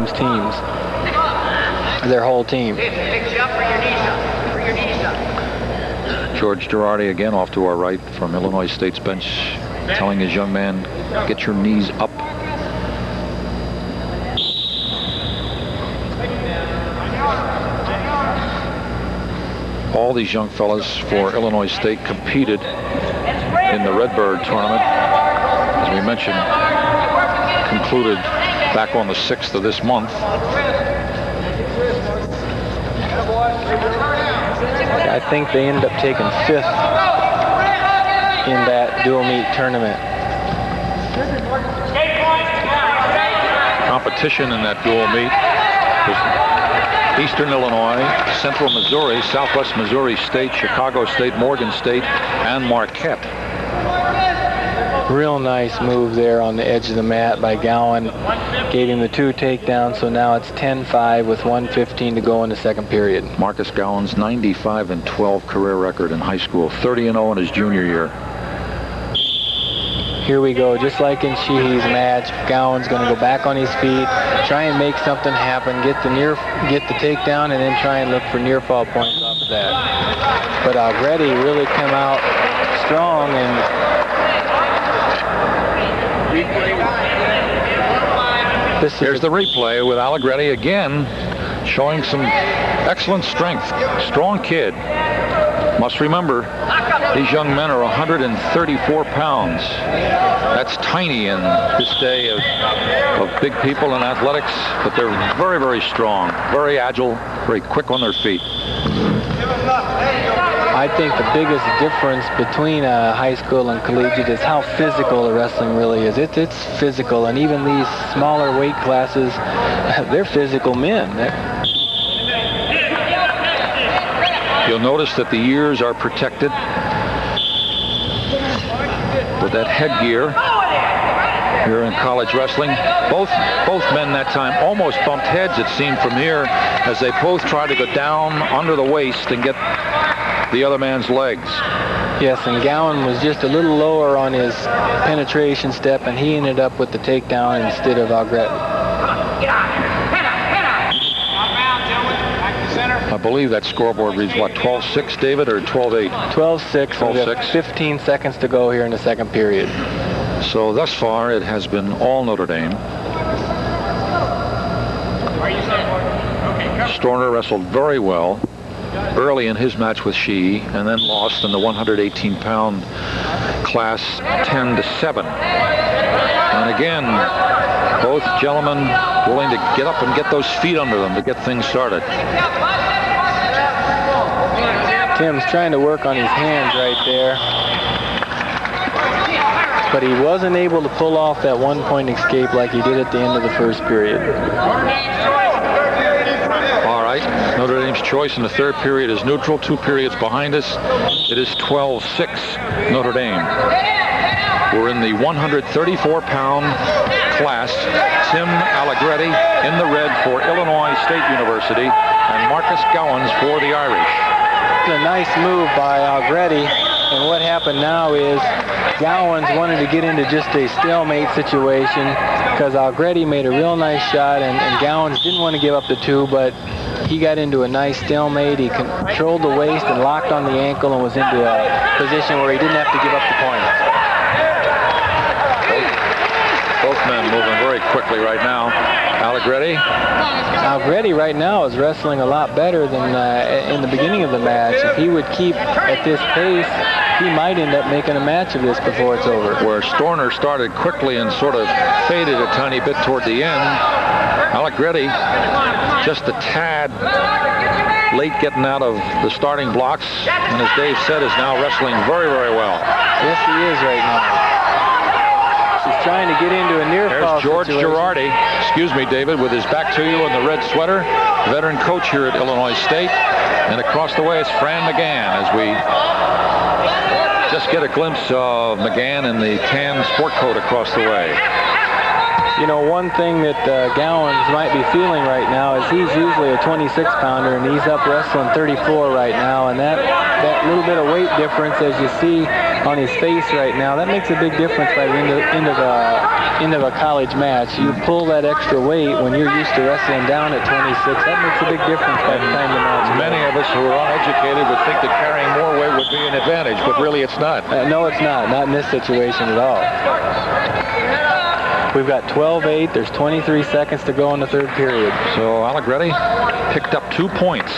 Tim's teams, their whole team. George Girardi again off to our right from Illinois State's bench, telling his young man, get your knees up. All these young fellas for Illinois State competed in the Redbird tournament, as we mentioned, concluded back on the 6th of this month. I think they ended up taking 5th in that dual meet tournament. Competition in that dual meet was Eastern Illinois, Central Missouri, Southwest Missouri State, Chicago State, Morgan State, and Marquette. Real nice move there on the edge of the mat by Gowan. Gave him the 2 takedowns, so now it's 10-5 with 1:15 to go in the second period. Marcus Gowan's 95-12 career record in high school, 30-0 in his junior year. Here we go, just like in Sheehy's match. Gowan's going to go back on his feet, try and make something happen, get the takedown, and then try and look for near fall points off of that. But Allegretti really come out strong and here's the replay with Allegretti again, showing some excellent strength. Strong kid. Must remember, these young men are 134 pounds. That's tiny in this day of big people in athletics, but they're very, very strong, very agile, very quick on their feet. I think the biggest difference between high school and collegiate is how physical the wrestling really is. It's physical, and even these smaller weight classes, they're physical men. You'll notice that the ears are protected with that headgear here in college wrestling. Both men that time almost bumped heads, it seemed, from here as they both tried to go down under the waist and get the other man's legs. Yes, and Gowan was just a little lower on his penetration step, and he ended up with the takedown instead of Allegretti. I believe that scoreboard reads, what, 12-6, David, or 12-8? 12-6. 12-6. 15 seconds to go here in the second period. So thus far, it has been all Notre Dame. Storner wrestled very well early in his match with Sheehy, and then lost in the 118-pound class 10-7. And again, both gentlemen willing to get up and get those feet under them to get things started. Tim's trying to work on his hands right there, but he wasn't able to pull off that one-point escape like he did at the end of the first period. All right, Notre Dame's choice in the third period is neutral. 2 periods behind us. It is 12-6 Notre Dame. We're in the 134-pound class. Tim Allegretti in the red for Illinois State University, and Marcus Gowans for the Irish. It's a nice move by Allegretti, and what happened now is Gowans wanted to get into just a stalemate situation because Allegretti made a real nice shot, and Gowans didn't want to give up the 2, but he got into a nice stalemate. He controlled the waist and locked on the ankle and was into a position where he didn't have to give up the points. Both men moving very quickly right now. Allegretti right now is wrestling a lot better than in the beginning of the match. If he would keep at this pace, he might end up making a match of this before it's over. Where Storner started quickly and sort of faded a tiny bit toward the end, Allegretti just a tad late getting out of the starting blocks, and as Dave said, is now wrestling very, very well. Yes, he is right now. He's trying to get into a near fall situation. There's George Girardi, excuse me, David, with his back to you in the red sweater, veteran coach here at Illinois State. And across the way is Fran McGann, as we just get a glimpse of McGann in the tan sport coat across the way. You know, one thing that Gowans might be feeling right now is he's usually a 26-pounder, and he's up wrestling 34 right now, and that little bit of weight difference, as you see on his face right now, that makes a big difference by the end of a college match. You pull that extra weight when you're used to wrestling down at 26. That makes a big difference by the time the match is. Many of us who are uneducated would think that carrying more weight would be an advantage, but really it's not. No, it's not. Not in this situation at all. We've got 12-8. There's 23 seconds to go in the third period. So Allegretti picked up 2 points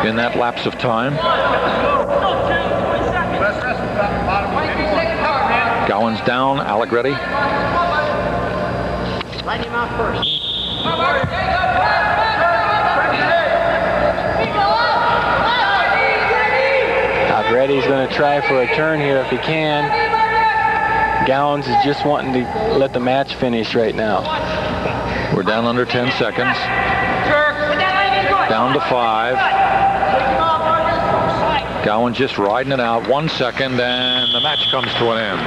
in that lapse of time. Gowans down, Allegretti. Light him out first. Allegretti's going to try for a turn here if he can. Gowans is just wanting to let the match finish right now. We're down under 10 seconds. Down to 5. Gowans just riding it out. 1 second, and the match comes to an end.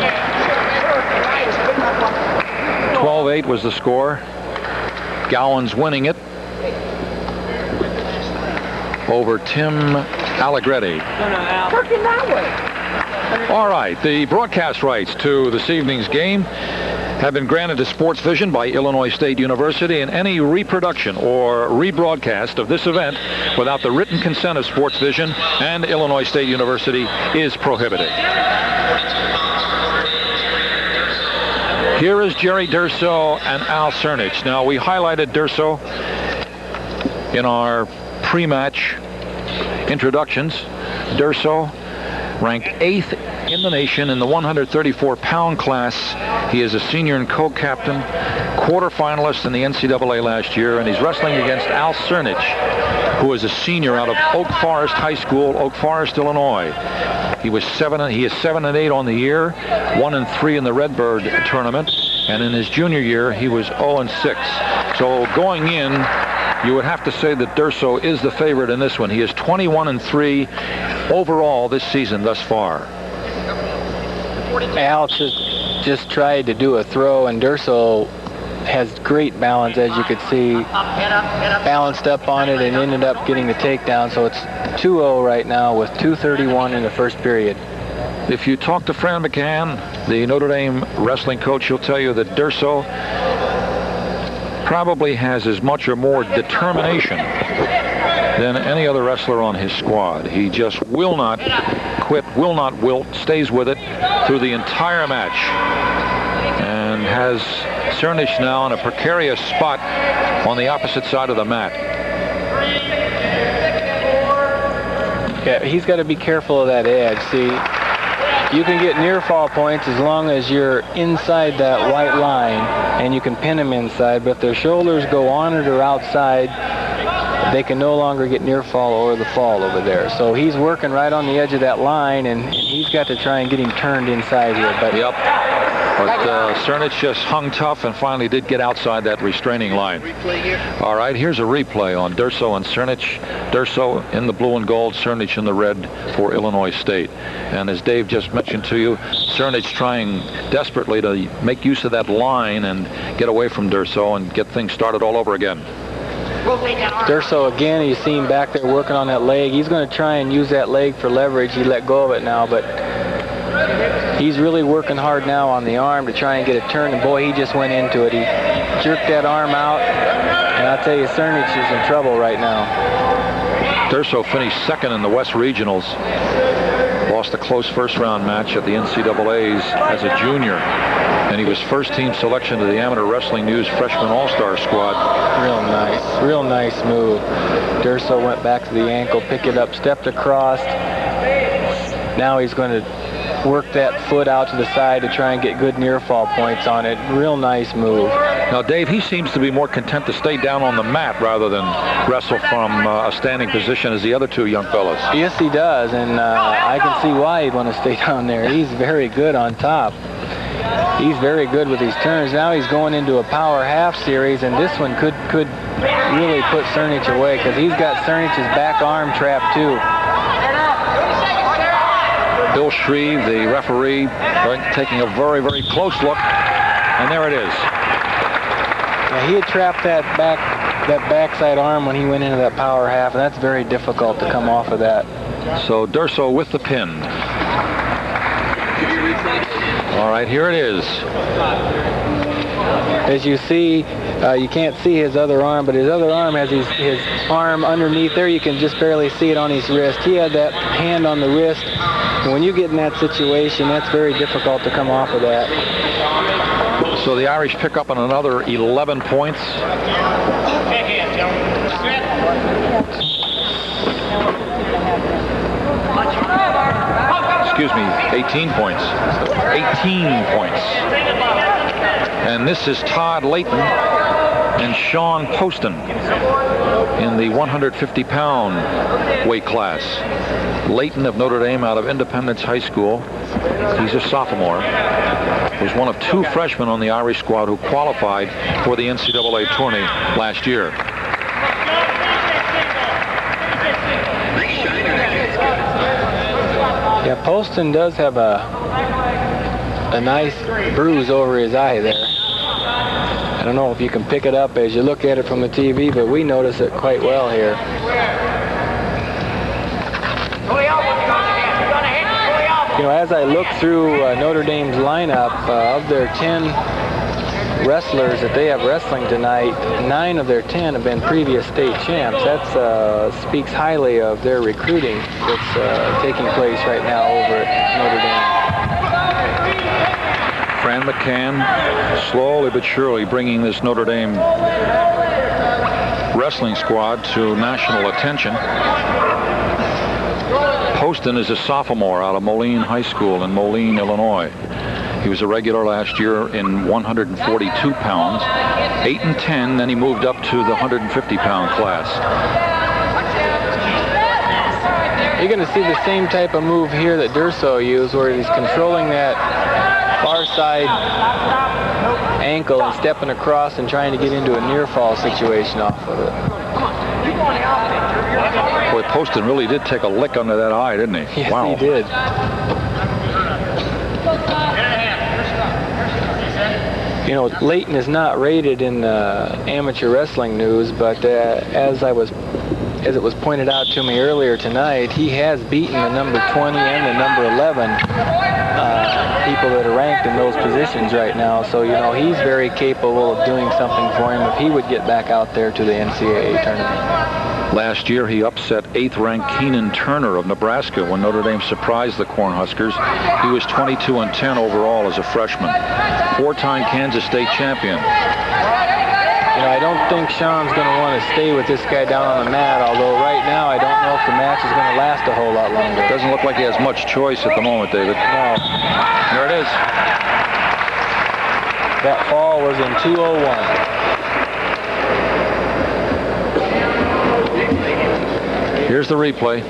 12-8 was the score. Gowans winning it over Tim Allegretti. All right, the broadcast rights to this evening's game have been granted to Sports Vision by Illinois State University, and any reproduction or rebroadcast of this event without the written consent of Sports Vision and Illinois State University is prohibited. Here is Jerry Durso and Al Crnich. Now, we highlighted Durso in our pre-match introductions. Durso ranked 8th in the nation in the 134-pound class. He is a senior and co-captain, quarterfinalist in the NCAA last year, and he's wrestling against Al Crnich, who is a senior out of Oak Forest High School, Oak Forest, Illinois. He is 7-8 on the year, 1-3 in the Redbird tournament, and in his junior year he was 0-6. So going in, you would have to say that Durso is the favorite in this one. He is 21-3 overall this season thus far. Al just tried to do a throw, and Durso has great balance, as you could see. Balanced up on it and ended up getting the takedown. So it's 2-0 right now with 2:31 in the first period. If you talk to Fran McCann, the Notre Dame wrestling coach, he'll tell you that Durso probably has as much or more determination than any other wrestler on his squad. He just will not quit, will not wilt, stays with it through the entire match, and has Crnich now in a precarious spot on the opposite side of the mat. Yeah, he's got to be careful of that edge. See, you can get near fall points as long as you're inside that white line and you can pin them inside, but if their shoulders go on it or outside, they can no longer get near fall or the fall over there. So he's working right on the edge of that line, and he's got to try and get him turned inside here. But yep. But Crnich just hung tough and finally did get outside that restraining line. All right, here's a replay on Durso and Crnich. Durso in the blue and gold, Crnich in the red for Illinois State. And as Dave just mentioned to you, Crnich trying desperately to make use of that line and get away from Durso and get things started all over again. Durso again, you see him back there working on that leg. He's going to try and use that leg for leverage. He let go of it now, but he's really working hard now on the arm to try and get a turn, and boy, he just went into it. He jerked that arm out, and I'll tell you, Crnich is in trouble right now. Durso finished second in the West Regionals. Lost a close first-round match at the NCAAs as a junior, and he was first-team selection to the Amateur Wrestling News Freshman All-Star Squad. Real nice move. Durso went back to the ankle, picked it up, stepped across. Now he's going to work that foot out to the side to try and get good near fall points on it. Real nice move. Now, Dave, he seems to be more content to stay down on the mat rather than wrestle from a standing position as the other two young fellas. Yes, he does, and I can see why he'd want to stay down there. He's very good on top. He's very good with these turns. Now he's going into a power half series, and this one could really put Crnich away, because he's got Crnich's back arm trapped too. Bill Shreve, the referee, taking a very, very close look, and there it is. He had trapped that backside arm when he went into that power half, and that's very difficult to come off of that. So Durso with the pin. All right, here it is. As you see, you can't see his other arm, but his other arm has his arm underneath there. You can just barely see it on his wrist. He had that hand on the wrist, and when you get in that situation, that's very difficult to come off of that. So the Irish pick up on another 11 points. Excuse me, 18 points. 18 points. And this is Todd Layton and Sean Poston in the 150-pound weight class. Layton of Notre Dame out of Independence High School. He's a sophomore. Was one of 2 freshmen on the Irish squad who qualified for the NCAA tourney last year. Yeah, Poston does have a nice bruise over his eye there. I don't know if you can pick it up as you look at it from the TV, but we notice it quite well here. You know, as I look through Notre Dame's lineup, of their 10 wrestlers that they have wrestling tonight, 9 of their 10 have been previous state champs. That speaks highly of their recruiting that's taking place right now over at Notre Dame. Fran McCann, slowly but surely bringing this Notre Dame wrestling squad to national attention. Poston is a sophomore out of Moline High School in Moline, Illinois. He was a regular last year in 142 pounds, 8 and 10, then he moved up to the 150-pound class. You're going to see the same type of move here that Durso used, where he's controlling that far side ankle and stepping across and trying to get into a near fall situation off of it. Boy, Poston really did take a lick under that eye, didn't he? Yes, wow. He did. You know, Layton is not rated in amateur wrestling news, but as it was pointed out to me earlier tonight, he has beaten the number 20 and the number 11 people that are ranked in those positions right now. So, you know, he's very capable of doing something for him if he would get back out there to the NCAA tournament. Last year, he upset 8th-ranked Kane Turner of Nebraska when Notre Dame surprised the Cornhuskers. He was 22 and 10 overall as a freshman. 4-time Kansas State champion. You know, I don't think Sean's going to want to stay with this guy down on the mat, although right now I don't know if the match is going to last a whole lot longer. Doesn't look like he has much choice at the moment, David. No. There it is. That fall was in 2:01. Here's the replay.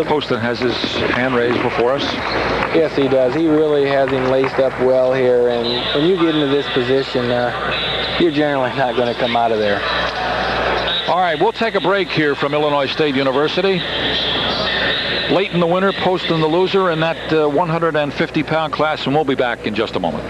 Poston has his hand raised before us. Yes, he does. He really has him laced up well here, and when you get into this position, you're generally not going to come out of there. All right, we'll take a break here from Illinois State University. Layton the winner, Poston the loser in that 150-pound class, and we'll be back in just a moment.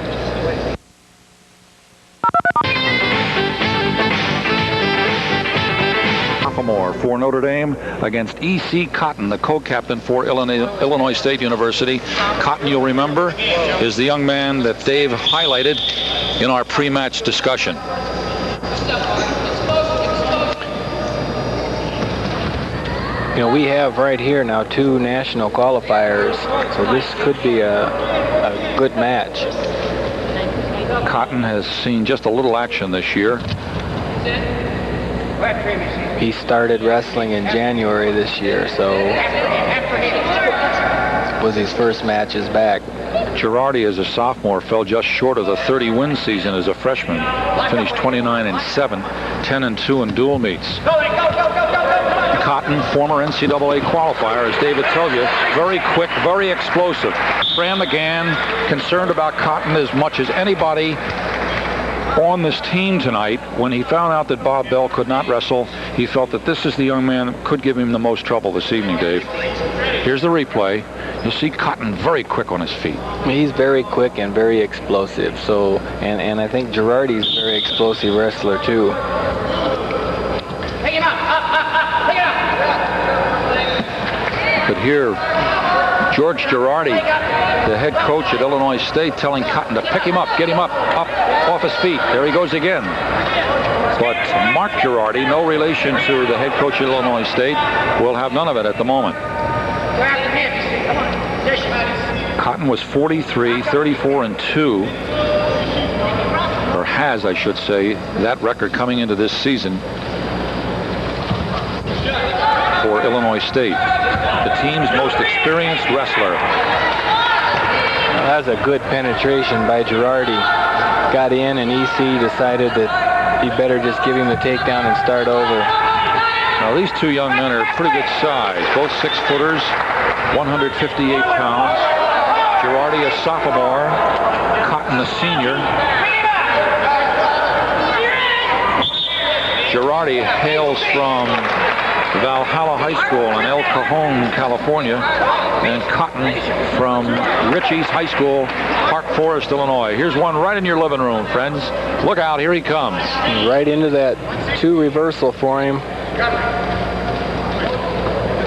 Sophomore for Notre Dame against E.C. Cotton, the co-captain for Illinois State University. Cotton, you'll remember, is the young man that Dave highlighted in our pre-match discussion. You know, we have right here now 2 national qualifiers, so this could be a good match. Cotton has seen just a little action this year. He started wrestling in January this year, so it was his first matches back. Girardi, as a sophomore, fell just short of the 30-win season as a freshman. Finished 29 and 7, 10 and 2 in dual meets. Cotton, former NCAA qualifier, as David told you, very quick, very explosive. Fran McCann concerned about Cotton as much as anybody on this team tonight. When he found out that Bob Bell could not wrestle, he felt that this is the young man that could give him the most trouble this evening, Dave. Here's the replay. You'll see Cotton very quick on his feet. He's very quick and very explosive. So, and I think Girardi's a very explosive wrestler too. But here, George Girardi, the head coach at Illinois State, telling Cotton to pick him up, get him up off his feet. There he goes again. But Mark Girardi, no relation to the head coach at Illinois State, will have none of it at the moment. Cotton was 43, 34 and 2, or has, I should say, that record coming into this season for Illinois State, the team's most experienced wrestler. Well, that was a good penetration by Girardi. Got in, and EC decided that he'd better just give him the takedown and start over. Now these two young men are pretty good size, both 6-footers, 158 pounds. Girardi a sophomore, Cotton a senior. Girardi hails from Valhalla High School in El Cajon, California, and Cotton from Ritchie's High School, Park Forest, Illinois. Here's one right in your living room, friends. Look out, here he comes. Right into that 2 reversal for him.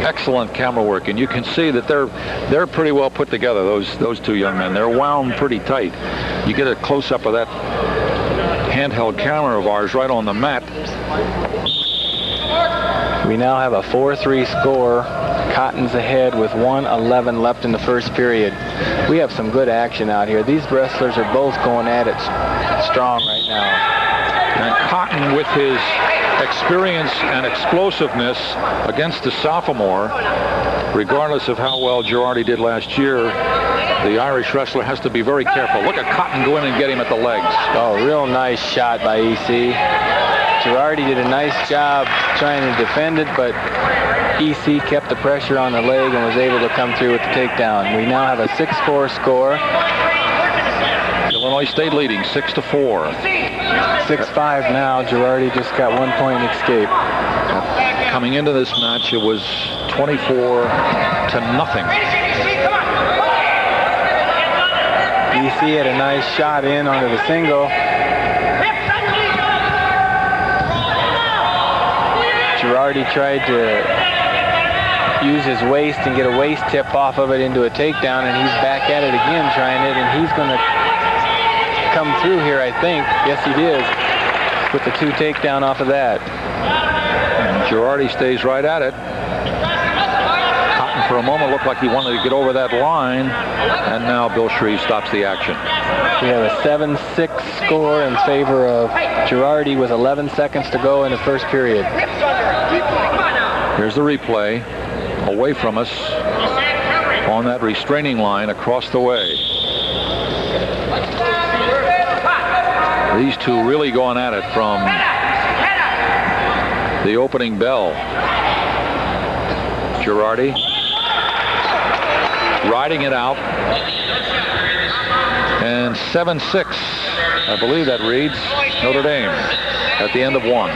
Excellent camera work, and you can see that they're pretty well put together, those two young men. They're wound pretty tight. You get a close-up of that handheld camera of ours right on the mat. We now have a 4-3 score. Cotton's ahead with 1:11 left in the first period. We have some good action out here. These wrestlers are both going at it strong right now. And Cotton, with his experience and explosiveness against the sophomore, regardless of how well Girardi did last year, the Irish wrestler has to be very careful. Look at Cotton go in and get him at the legs. Oh, real nice shot by EC. Girardi did a nice job trying to defend it, but EC kept the pressure on the leg and was able to come through with the takedown. We now have a 6-4 score. Illinois State leading 6-4. 6-5 now. Girardi just got 1 point escape. Coming into this match, it was 24-0. EC had a nice shot in onto the single. Girardi tried to use his waist and get a waist tip off of it into a takedown, and he's back at it again trying it, and he's going to come through here, I think. Yes, he did, with the 2 takedown off of that. And Girardi stays right at it. Cotton for a moment looked like he wanted to get over that line, and now Bill Shreve stops the action. We have a 7-6 score in favor of Girardi with 11 seconds to go in the first period. Here's the replay. Away from us on that restraining line across the way. These two really going at it from the opening bell. Girardi riding it out. And 7-6, I believe that reads Notre Dame at the end of 1.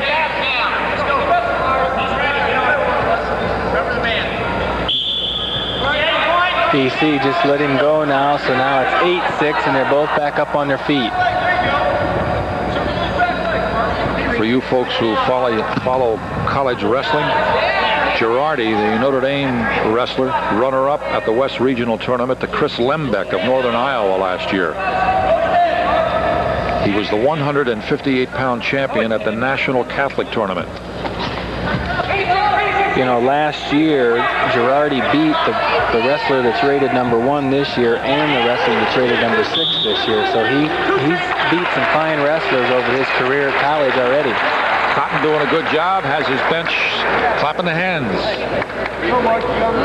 EC just let him go now, so now it's 8-6, and they're both back up on their feet. For you folks who follow college wrestling, Girardi, the Notre Dame wrestler, runner-up at the West Regional Tournament to Chris Lembeck of Northern Iowa last year. He was the 158-pound champion at the National Catholic Tournament. You know, last year, Girardi beat the wrestler that's rated #1 this year and the wrestler that's rated #6 this year. So he's beat some fine wrestlers over his career at college already. Cotton doing a good job, has his bench clapping the hands.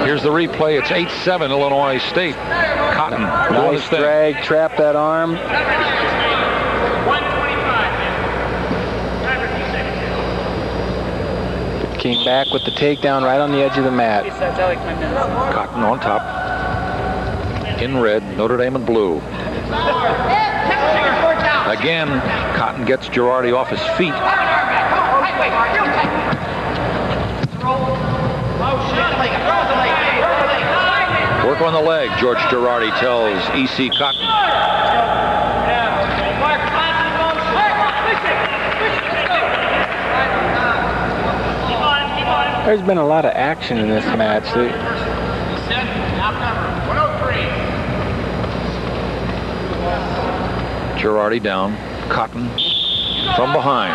Here's the replay. It's 8-7 Illinois State. Cotton doing his thing. Nice drag, trap that arm. Came back with the takedown right on the edge of the mat. Cotton on top. In red, Notre Dame in blue. Again, Cotton gets Girardi off his feet. Work on the leg, George Girardi tells E.C. Cotton. There's been a lot of action in this match. Girardi down. Cotton from behind.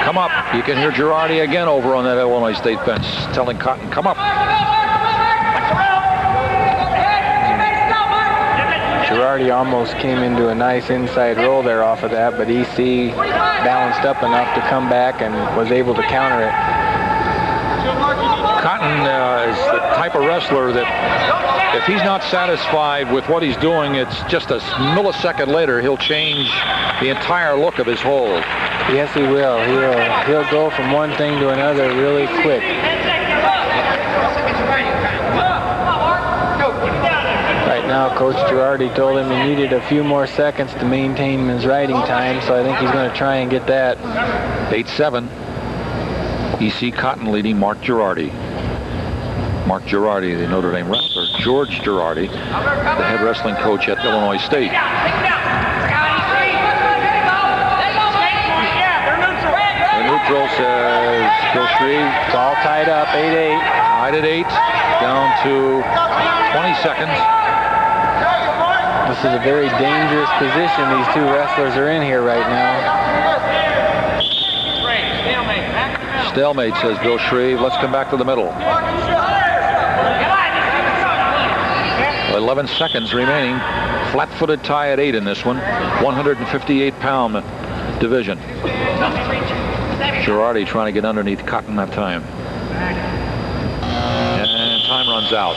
Come up. You can hear Girardi again over on that Illinois State bench telling Cotton, come up. Girardi almost came into a nice inside roll there off of that, but EC balanced up enough to come back and was able to counter it. Cotton is the type of wrestler that if he's not satisfied with what he's doing, it's just a millisecond later he'll change the entire look of his hold. Yes, he will. He'll go from one thing to another really quick. Right now, Coach Girardi told him he needed a few more seconds to maintain his riding time, so I think he's going to try and get that. 8-7. E.C. Cotton leading Mark Girardi. Mark Girardi, the Notre Dame wrestler. George Girardi, the head wrestling coach at Illinois State. The neutral says Bill Shreve. It's all tied up, 8-8. Tied at 8, down to 20 seconds. This is a very dangerous position these two wrestlers are in here right now. Stalemate, says Bill Shreve. Let's come back to the middle. 11 seconds remaining. Flat-footed tie at 8 in this one. 158-pound division. Girardi trying to get underneath Cotton that time. And time runs out.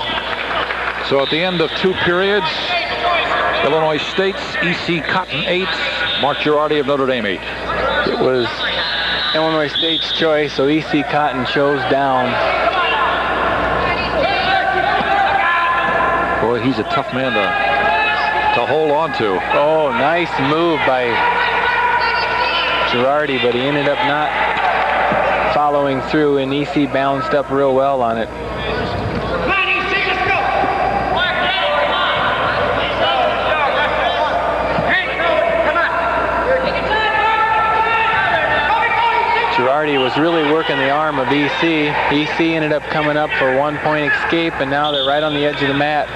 So at the end of 2 periods, Illinois State's E.C. Cotton 8, Mark Girardi of Notre Dame 8. It was Illinois State's choice, so E.C. Cotton chose down. Boy, he's a tough man to hold on to. Oh, nice move by Girardi, but he ended up not following through, and EC balanced up real well on it. Girardi was really working the arm of EC. EC ended up coming up for 1-point escape, and now they're right on the edge of the mat.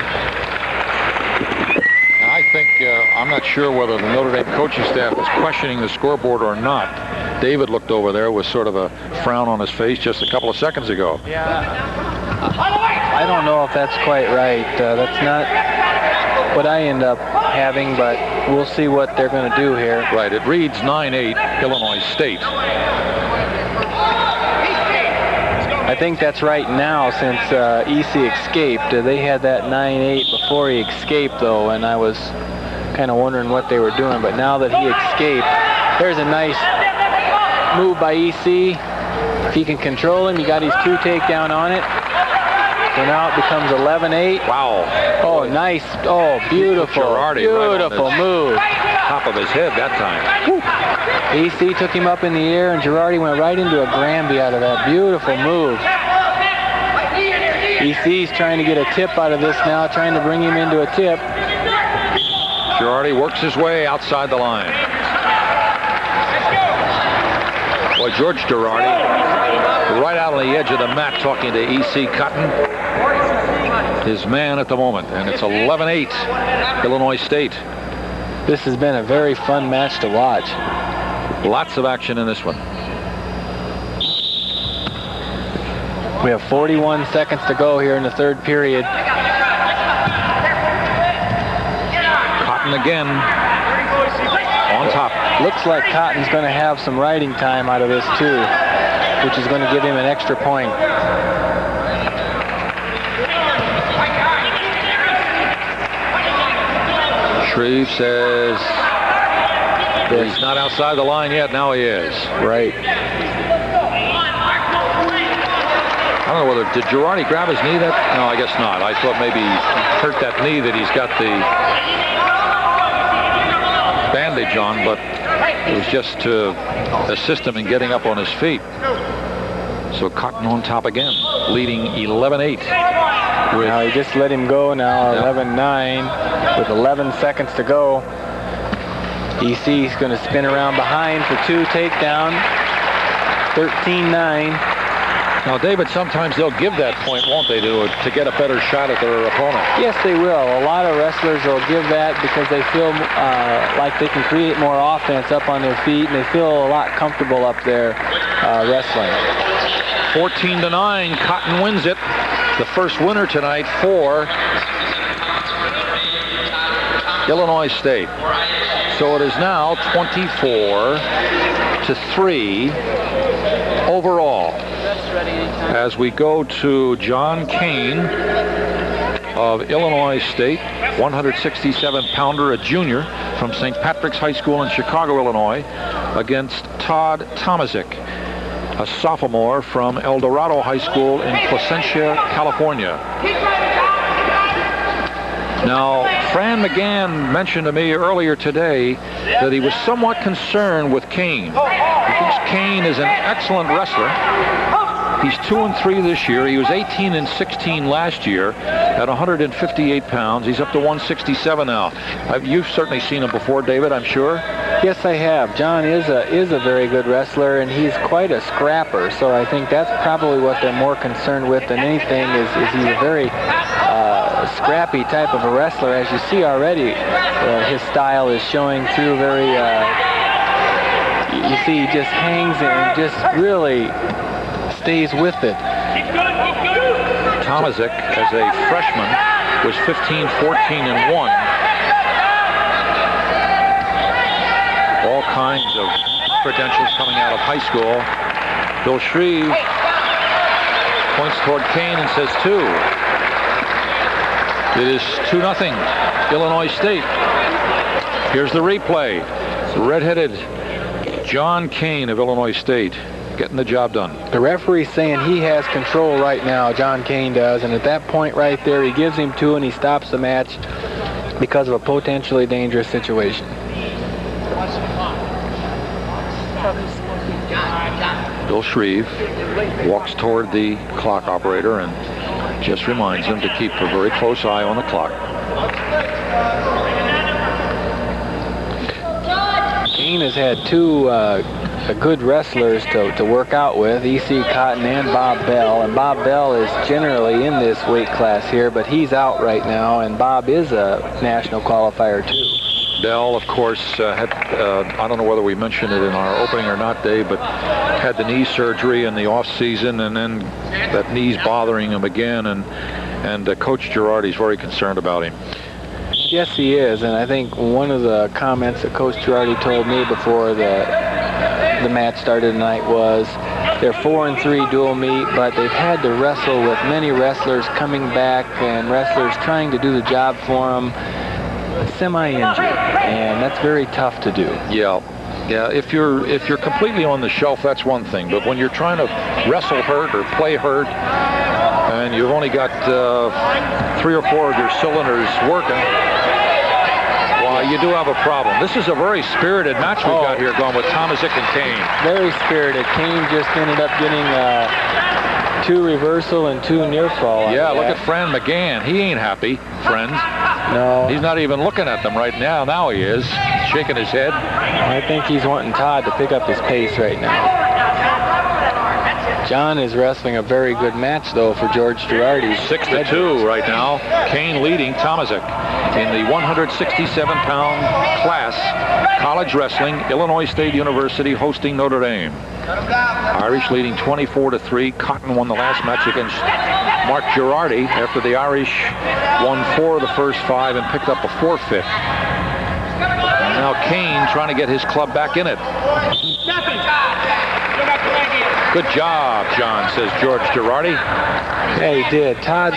I think, I'm not sure whether the Notre Dame coaching staff is questioning the scoreboard or not. David looked over there with sort of a frown on his face just a couple of seconds ago. Yeah. I don't know if that's quite right. That's not what I end up having, but we'll see what they're going to do here. Right, it reads 9-8 Illinois State. I think that's right now since EC escaped. They had that 9-8 before he escaped, though, and I was kind of wondering what they were doing. But now that he escaped, there's a nice move by EC. If he can control him, he got his 2 takedown on it. So now it becomes 11-8. Wow. Oh, nice. Oh, beautiful. Beautiful right move. Top of his head that time. Whew. EC took him up in the air, and Girardi went right into a Granby out of that. Beautiful move. EC's trying to get a tip out of this now, trying to bring him into a tip. Girardi works his way outside the line. Boy, George Girardi right out on the edge of the mat talking to E.C. Cotton, his man at the moment, and it's 11-8 Illinois State. This has been a very fun match to watch. Lots of action in this one. We have 41 seconds to go here in the 3rd period. Cotton again on top. Looks like Cotton's going to have some riding time out of this too, which is going to give him an extra point. Shreve says he's not outside the line yet. Now he is. Right. I don't know whether, did Girardi grab his knee that? No, I guess not. I thought maybe he hurt that knee that he's got the bandage on, but it was just to assist him in getting up on his feet. So Cotton on top again, leading 11-8. Now he just let him go now, 11-9 with 11 seconds to go. EC's going to spin around behind for 2 takedown. 13-9. Now, David, sometimes they'll give that point, won't they, to get a better shot at their opponent? Yes, they will. A lot of wrestlers will give that because they feel like they can create more offense up on their feet, and they feel a lot comfortable up there wrestling. 14-9, Cotton wins it. The first winner tonight for Illinois State. So it is now 24-3 overall. As we go to John Kane of Illinois State, 167-pounder, a junior from St. Patrick's High School in Chicago, Illinois, against Todd Tomaszek, a sophomore from El Dorado High School in Placentia, California. Now, Fran McGann mentioned to me earlier today that he was somewhat concerned with Kane. He thinks Kane is an excellent wrestler. He's 2-3 this year. He was 18-16 last year at 158 pounds. He's up to 167 now. You've certainly seen him before, David, I'm sure. Yes, I have. John is a very good wrestler, and he's quite a scrapper. So I think that's probably what they're more concerned with than anything is he's a very scrappy type of a wrestler. As you see already, his style is showing through very, you see he just hangs and just really stays with it. Tomaszek, as a freshman, was 15-14-1. All kinds of credentials coming out of high school. Bill Shreve points toward Kane and says 2. It is 2-0 Illinois State. Here's the replay. Red-headed John Kane of Illinois State getting the job done. The referee's saying he has control right now, John Kane does, and at that point right there, he gives him 2 and he stops the match because of a potentially dangerous situation. Bill Shreve walks toward the clock operator and just reminds him to keep a very close eye on the clock. Kane has had 2 good wrestlers to work out with, E.C. Cotton and Bob Bell. And Bob Bell is generally in this weight class here, but he's out right now, and Bob is a national qualifier too. Bell, of course, had, I don't know whether we mentioned it in our opening or not, Dave, but had the knee surgery in the off-season, and then that knee's bothering him again, and Coach Girardi's very concerned about him. Yes, he is, and I think one of the comments that Coach Girardi told me before the match started tonight was they're 4-3 dual meet, but they've had to wrestle with many wrestlers coming back and wrestlers trying to do the job for them semi-injured, and that's very tough to do. Yeah, if you're completely on the shelf, that's one thing, but when you're trying to wrestle hurt or play hurt and you've only got 3 or 4 of your cylinders working, well, you do have a problem. This is a very spirited match we've got here going with Tomaszek and Kane. Very spirited. Kane just ended up getting 2 reversal and 2 near fall. Yeah, look at Fran McGann. He ain't happy, friends. No. He's not even looking at them right now. Now he is, shaking his head. I think he's wanting Todd to pick up his pace right now. John is wrestling a very good match, though, for George Girardi. 6-2 right now. Kane leading Tomaszek in the 167-pound class. College wrestling, Illinois State University hosting Notre Dame. Irish leading 24-3. Cotton won the last match against Mark Girardi after the Irish won 4 of the first 5 and picked up a forfeit. And now Kane trying to get his club back in it. Good job, John, says George Girardi. Yeah, he did. Todd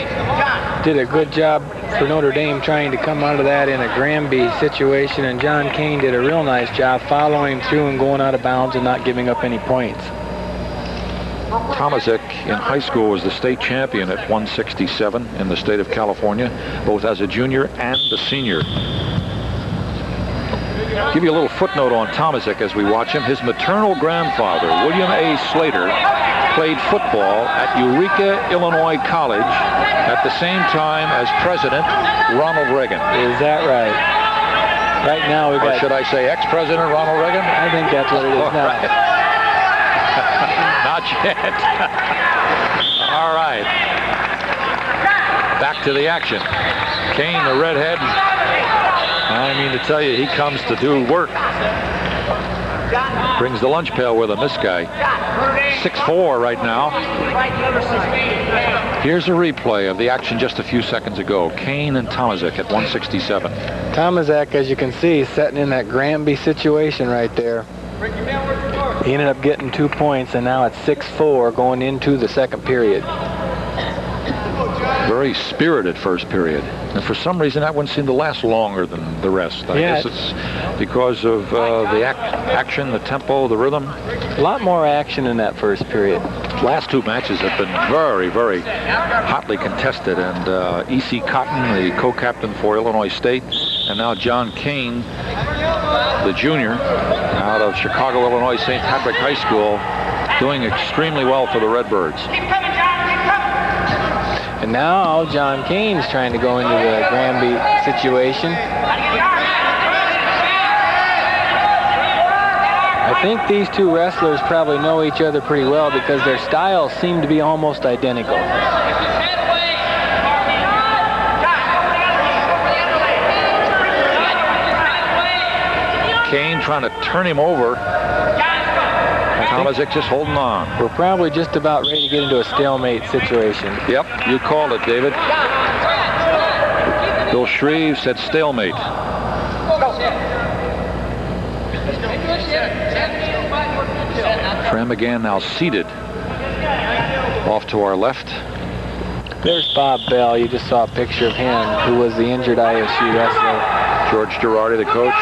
did a good job for Notre Dame trying to come out of that in a Granby situation, and John Kane did a real nice job following through and going out of bounds and not giving up any points. Tomaszek in high school was the state champion at 167 in the state of California, both as a junior and a senior. Give you a little footnote on Tomaszek as we watch him. His maternal grandfather, William A. Slater, played football at Eureka, Illinois College at the same time as President Ronald Reagan. Is that right? Right now we've got... Or should I say ex-President Ronald Reagan? I think that's what it is now. Right. Not yet. All right. Back to the action. Kane, the redhead. I mean to tell you, he comes to do work. Brings the lunch pail with him, this guy. 6'4" right now. Here's a replay of the action just a few seconds ago. Kane and Tomaszek at 167. Tomaszek, as you can see, setting in that Granby situation right there. He ended up getting 2 points, and now it's 6-4 going into the second period. Very spirited first period. And for some reason, that one seemed to last longer than the rest. I guess it's because of the action, the tempo, the rhythm. A lot more action in that first period. Last two matches have been very, very hotly contested. And E.C. Cotton, the co-captain for Illinois State, and now John Kane, the junior, out of Chicago, Illinois, St. Patrick High School, doing extremely well for the Redbirds. And now John Kane's trying to go into the Granby situation. I think these two wrestlers probably know each other pretty well because their styles seem to be almost identical. Kane trying to turn him over. Tomaszek just holding on. We're probably just about ready to get into a stalemate situation. Yep, you called it, David. Bill Shreve said stalemate. Fran McGann now seated off to our left. There's Bob Bell. You just saw a picture of him, who was the injured ISU wrestler. George Girardi, the coach.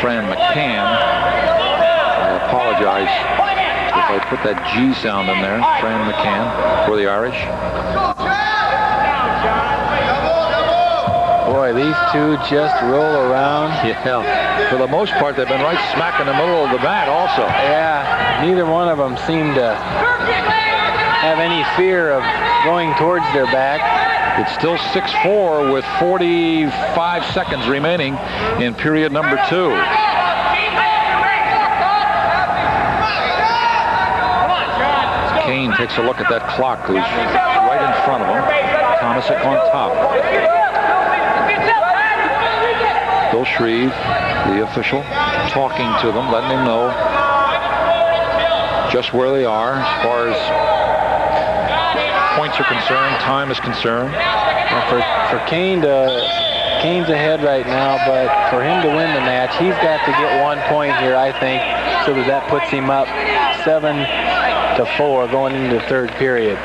Fran McCann. I apologize if I put that G sound in there. Fran McCann for the Irish. Boy, these two just roll around. Yeah, for the most part, they've been right smack in the middle of the mat also. Yeah, neither one of them seem to have any fear of going towards their back. It's still 6-4 with 45 seconds remaining in period number 2. Kane takes a look at that clock, who's right in front of him. Tomaszek on top. Bill Shreve, the official, talking to them, letting them know just where they are as far as points are concerned, time is concerned. For Kane Kane's ahead right now, but for him to win the match, he's got to get 1 point here, I think, so that puts him up 7-4 going into the third period.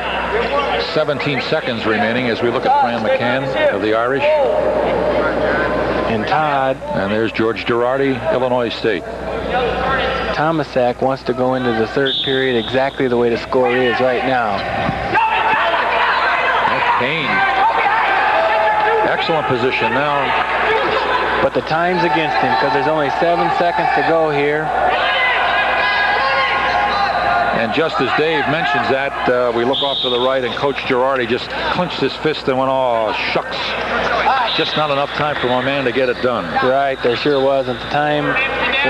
17 seconds remaining as we look at Fran McCann of the Irish. And Todd. And there's George Girardi, Illinois State. Tomaszek wants to go into the third period exactly the way the score is right now. Kane. Excellent position now. But the time's against him because there's only 7 seconds to go here. And just as Dave mentions that, we look off to the right and Coach Girardi just clenched his fist and went, oh, shucks. Just not enough time for my man to get it done. Right, there sure wasn't. The time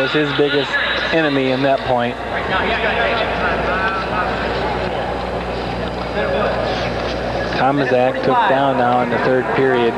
was his biggest enemy in that point. Tomaszek took down now in the third period.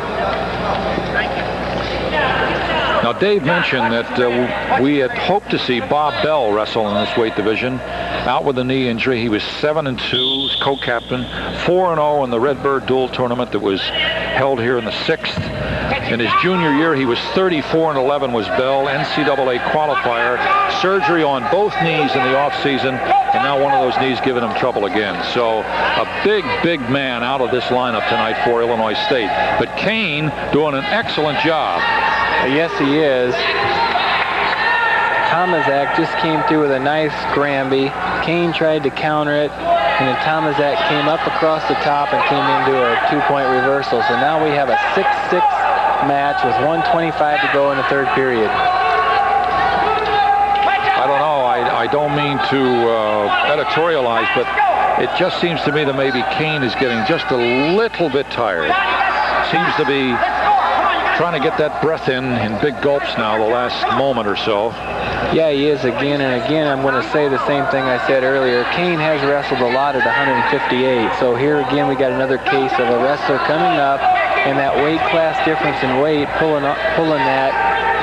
Now, Dave mentioned that we had hoped to see Bob Bell wrestle in this weight division. Out with a knee injury. He was 7-2, co-captain, 4-0 in the Redbird Duel tournament that was held here in the 6th. In his junior year, he was 34-11 was Bell, NCAA qualifier, surgery on both knees in the offseason, and now one of those knees giving him trouble again. So a big, big man out of this lineup tonight for Illinois State. But Kane doing an excellent job. Yes, he is. Tomaszek just came through with a nice Granby. Kane tried to counter it, and then Tomaszek came up across the top and came into a 2-point reversal. So now we have a 6-6 match with 1:25 to go in the third period. I don't know. I I don't mean to editorialize, but it just seems to me that maybe Kane is getting just a little bit tired. Seems to be trying to get that breath in big gulps now the last moment or so. Yeah, he is again and again. I'm going to say the same thing I said earlier. Kane has wrestled a lot at 158. So here again we got another case of a wrestler coming up and that weight class difference in weight, pulling that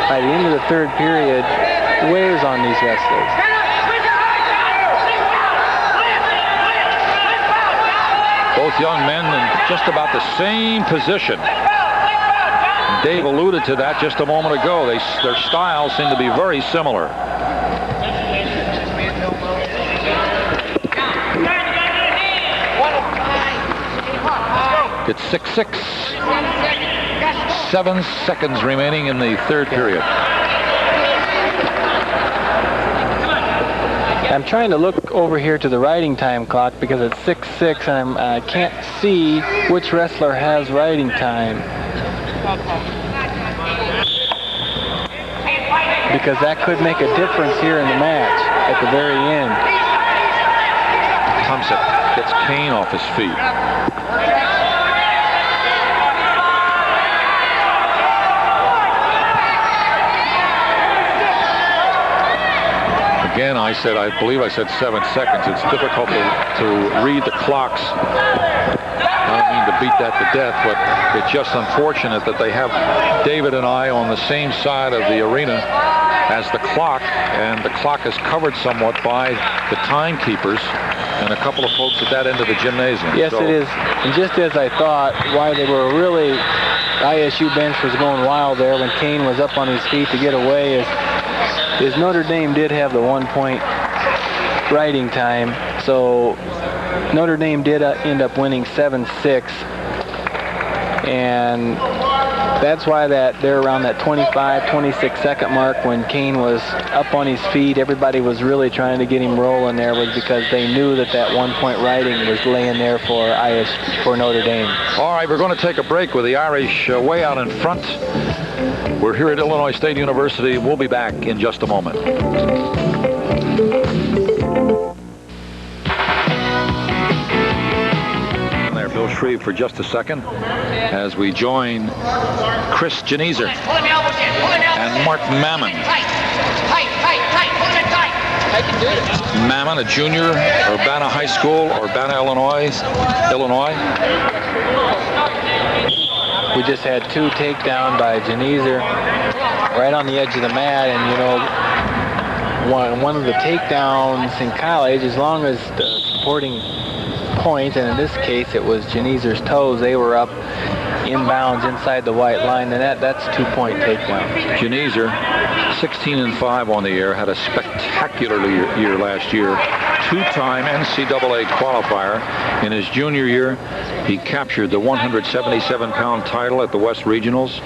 by the end of the third period, wears on these wrestlers. Both young men in just about the same position. Dave alluded to that just a moment ago. Their styles seem to be very similar. It's 6-6. 7 seconds remaining in the third period. I'm trying to look over here to the riding time clock because it's 6-6 and I can't see which wrestler has riding time. Because that could make a difference here in the match at the very end. Thompson gets Kane off his feet. Again, I believe I said 7 seconds. It's difficult to read the clocks. I don't mean to beat that to death, but it's just unfortunate that they have David and I on the same side of the arena as the clock, and the clock is covered somewhat by the timekeepers and a couple of folks at that end of the gymnasium. Yes, it is. And just as I thought, why they were really, ISU bench was going wild there when Kane was up on his feet to get away is Notre Dame did have the 1 point riding time. So Notre Dame did end up winning 7-6. And that's why they're around that 25, 26 second mark when Kane was up on his feet. Everybody was really trying to get him rolling there, was because they knew that 1 point riding was laying there for Notre Dame. All right, we're going to take a break with the Irish way out in front. We're here at Illinois State University. We'll be back in just a moment. Bill Shreve for just a second as we join Chris Geneser and Mark Mammen. Mammen, a junior, Urbana High School, Urbana, Illinois. We just had 2 takedown by Geneser right on the edge of the mat, and you know, one of the takedowns in college, as long as the supporting point, and in this case it was Geneser's toes, they were up inbounds inside the white line, and that's 2 point takedown. Geneser, 16-5 on the year, had a spectacular year last year. 2-time NCAA qualifier. In his junior year, he captured the 177-pound title at the West Regionals.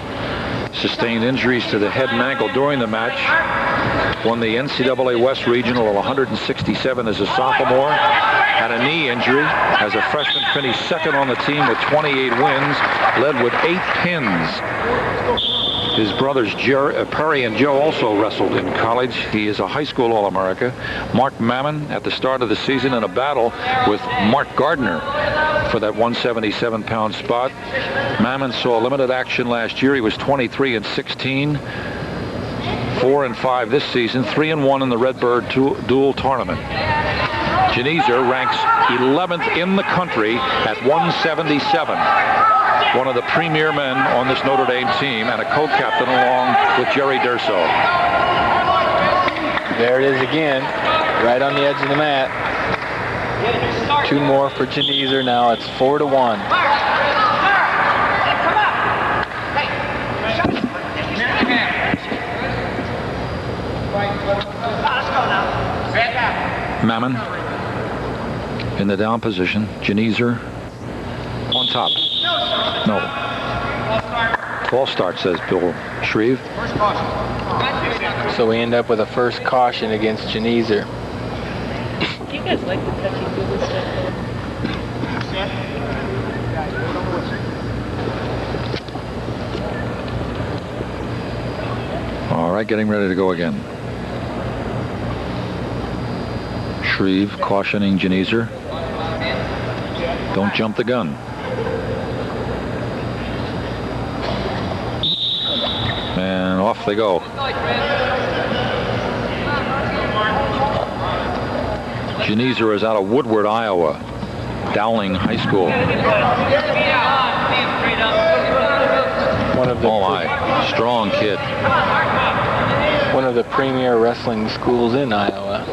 Sustained injuries to the head and ankle during the match. Won the NCAA West Regional of 167 as a sophomore. Had a knee injury. As a freshman, finished second on the team with 28 wins. Led with 8 pins. His brothers Perry and Joe also wrestled in college. He is a high school All-America. Mark Mammen at the start of the season in a battle with Mark Gardner for that 177-pound spot. Mammen saw limited action last year. He was 23-16, 4-5 this season, 3-1 in the Redbird Duel tournament. Geneser ranks 11th in the country at 177. One of the premier men on this Notre Dame team and a co-captain along with Jerry Durso. There it is again, right on the edge of the mat. 2 more for Geneser. Now it's 4-1. Mammen in the down position. Geneser on top. No. False start, says Bill Shreve. So we end up with a first caution against Geneser. You guys like the touchy-feely stuff. All right, getting ready to go again. Shreve cautioning Geneser, don't jump the gun. And off they go. Geneser is out of Woodward, Iowa. Dowling High School. One of the strong kid. One of the premier wrestling schools in Iowa.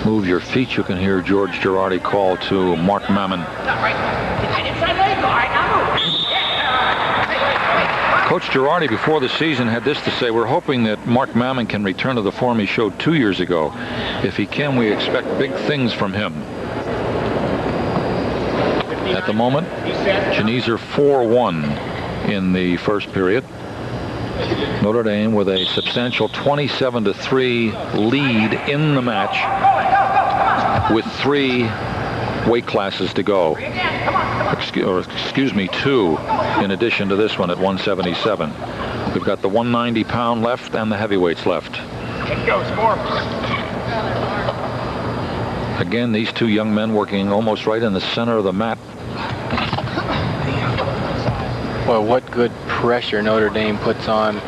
Move your feet. You can hear George Girardi call to Mark Mammen. Coach Girardi before the season had this to say: we're hoping that Mark Mammen can return to the form he showed 2 years ago. If he can, we expect big things from him. At the moment, Geneser 4-1 in the first period. Notre Dame with a substantial 27-3 lead in the match with 3 weight classes to go. Excuse me, 2 in addition to this one at 177. We've got the 190-pound left and the heavyweights left. Again, these 2 young men working almost right in the center of the mat. Well, what good pressure Notre Dame puts on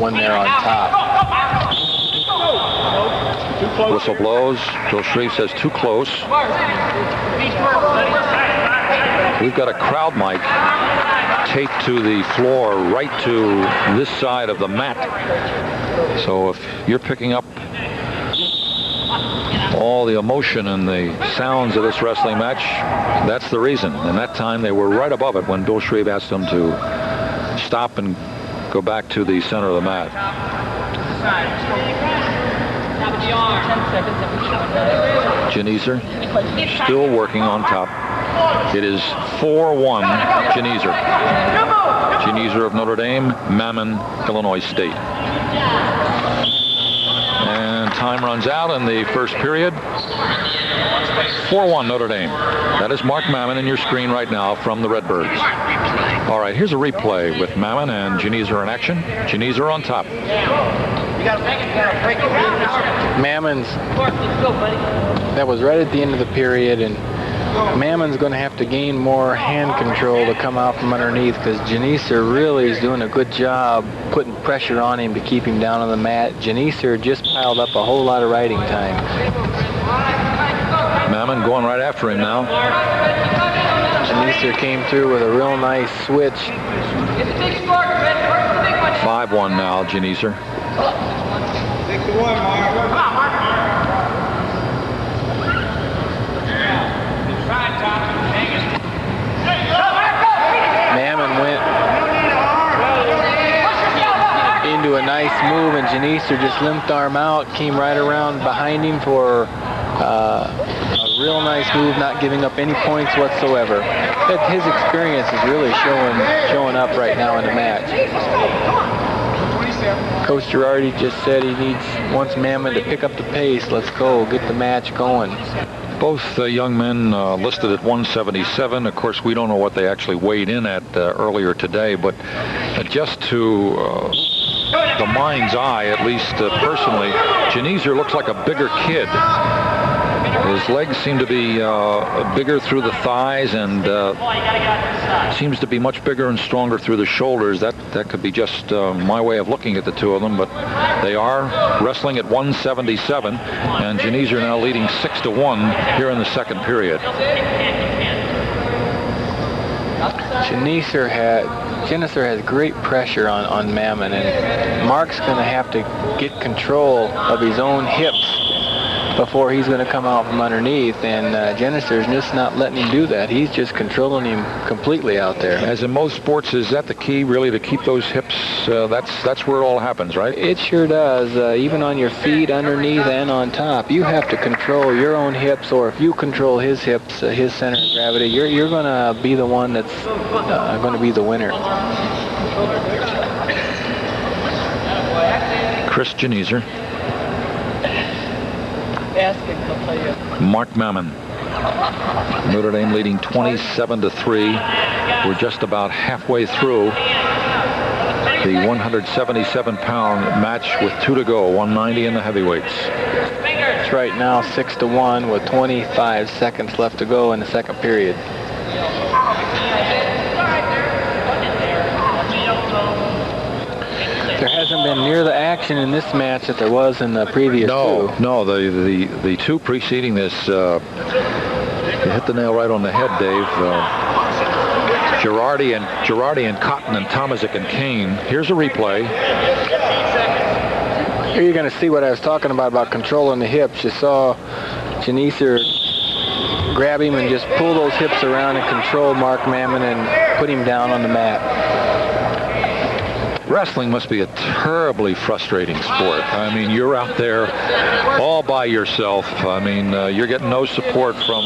when they're on top. Whistle blows. Joe Shreve says too close. We've got a crowd mic taped to the floor right to this side of the mat. So if you're picking up all the emotion and the sounds of this wrestling match, that's the reason. And that time they were right above it when Bill Shreve asked them to stop and go back to the center of the mat. Geneser still working on top. It is 4-1 Geneser. Geneser of Notre Dame, Mammen, Illinois State. And time runs out in the first period. 4-1 Notre Dame. That is Mark Mammen in your screen right now from the Redbirds. All right, here's a replay with Mammen and Geneser in action. Geneser on top. Mammen's, that was right at the end of the period, and Mammen's going to have to gain more hand control to come out from underneath, because Geneser really is doing a good job putting pressure on him to keep him down on the mat. Geneser just piled up a whole lot of riding time. Mammen going right after him now. Geneser came through with a real nice switch. 5-1 now, Geneser. Mammen went into a nice move, and Geneser just limped arm out, came right around behind him for a real nice move, not giving up any points whatsoever. His experience is really showing up right now in the match. Coach Girardi just said he wants Mammen to pick up the pace. Let's go, get the match going. Both young men listed at 177. Of course, we don't know what they actually weighed in at earlier today, but just to the mind's eye, at least personally, Geneser looks like a bigger kid. His legs seem to be bigger through the thighs, and seems to be much bigger and stronger through the shoulders. That could be just my way of looking at the two of them, but they are wrestling at 177, and Geneser now leading 6-1 here in the second period. Geneser has great pressure on Mammen, and Mark's going to have to get control of his own hips before he's going to come out from underneath, and Geneser's just not letting him do that. He's just controlling him completely out there. As in most sports, is that the key, really, to keep those hips? That's where it all happens, right? It sure does. Even on your feet, underneath, and on top, you have to control your own hips, or if you control his hips, his center of gravity, you're going to be the one that's going to be the winner. Chris Geneser. Mark Mammen. Notre Dame leading 27-3. We're just about halfway through the 177-pound match with 2 to go, 190 in the heavyweights. It's right now 6-1 with 25 seconds left to go in the second period. There hasn't been near the action in this match that there was in the previous two. No, the two preceding this, you hit the nail right on the head, Dave. Girardi and Cotton and Tomazic and Kane. Here's a replay. Here you're going to see what I was talking about controlling the hips. You saw Geneser grab him and just pull those hips around and control Mark Mammen and put him down on the mat. Wrestling must be a terribly frustrating sport. I mean, you're out there all by yourself. I mean, you're getting no support from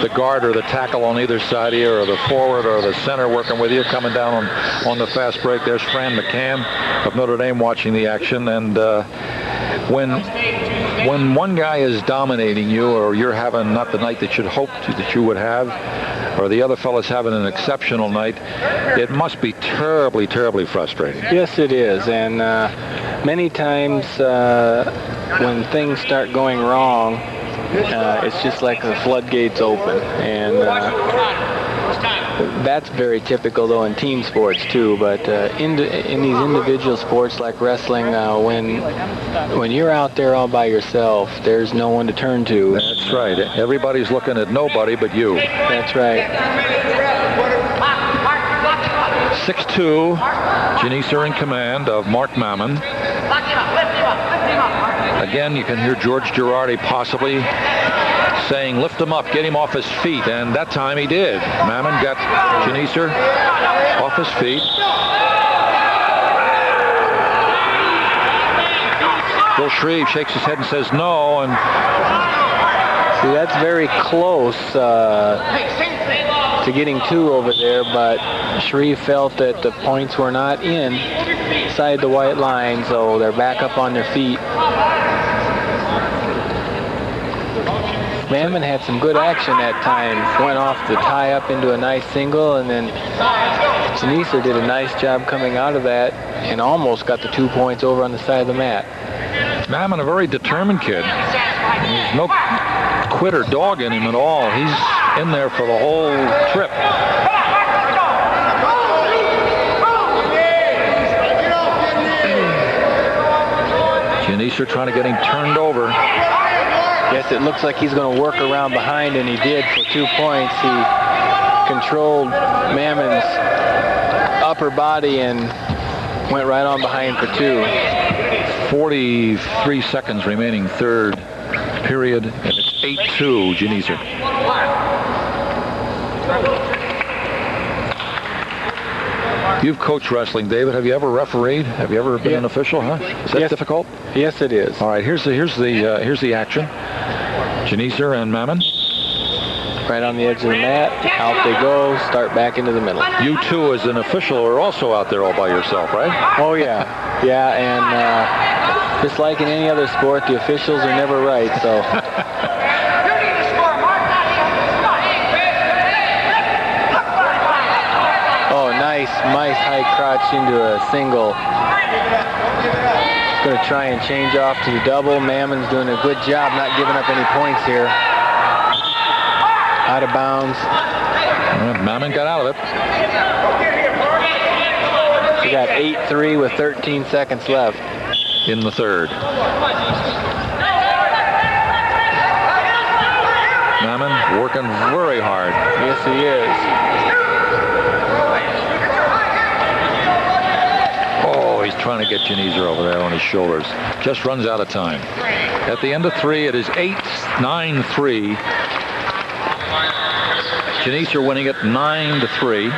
the guard or the tackle on either side of you, or the forward or the center working with you. Coming down on the fast break, there's Fran McCann of Notre Dame watching the action. And when one guy is dominating you, or you're having not the night that you'd hoped that you would have, or the other fella's having an exceptional night, it must be terribly, terribly frustrating. Yes, it is. And many times when things start going wrong, it's just like the floodgates open. And that's very typical, though, in team sports, too. But in these individual sports like wrestling, when you're out there all by yourself, there's no one to turn to. That's right. Everybody's looking at nobody but you. That's right. 6'2", Geneser in command of Mark Mammen. Again, you can hear George Girardi possibly saying, lift him up, get him off his feet, and that time he did. Mammen got Geneser off his feet. Bill Shreve shakes his head and says no, and see, that's very close to getting 2 over there, but Shreve felt that the points were not inside the white line, so they're back up on their feet. Mammen had some good action that time. Went off the tie up into a nice single, and then Geneser did a nice job coming out of that and almost got the 2 points over on the side of the mat. Mammen, a very determined kid. There's no quitter dog in him at all. He's in there for the whole trip. Geneser trying to get him turned over. Yes, it looks like he's going to work around behind, and he did for 2 points. He controlled Mammen's upper body and went right on behind for 2. 43 seconds remaining, third period, and it's 8-2, Geneser. You've coached wrestling, David. Have you ever refereed? Have you ever been an official? Huh? Is that difficult? Yes, it is. All right. Here's the action. Geneser and Mammen. Right on the edge of the mat. Out they go. Start back into the middle. You two, as an official, are also out there all by yourself, right? Oh yeah, yeah. And just like in any other sport, the officials are never right. So. Nice high crotch into a single. Going to try and change off to the double. Mammen's doing a good job not giving up any points here. Out of bounds. Mammen got out of it. We got 8-3 with 13 seconds left in the third. Mammen working very hard. Yes, he is. He's trying to get Geneser over there on his shoulders. Just runs out of time. At the end of 3, it is 8-9-3. Geneser winning it 9-3.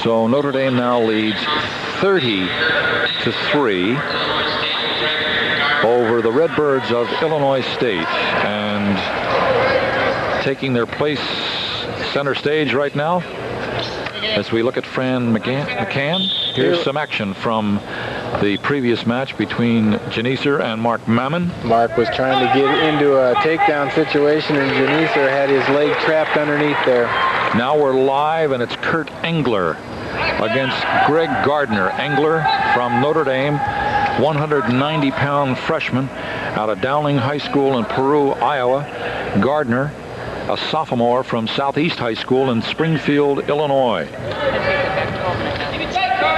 So Notre Dame now leads 30-3 over the Redbirds of Illinois State, and taking their place center stage right now. As we look at Fran McCann, here's some action from the previous match between Geneser and Mark Mammen. Mark was trying to get into a takedown situation, and Geneser had his leg trapped underneath there. Now we're live, and it's Kurt Engler against Greg Gardner, angler from Notre Dame, 190-pound freshman out of Dowling High School in Peru, Iowa. Gardner, a sophomore from Southeast High School in Springfield, Illinois.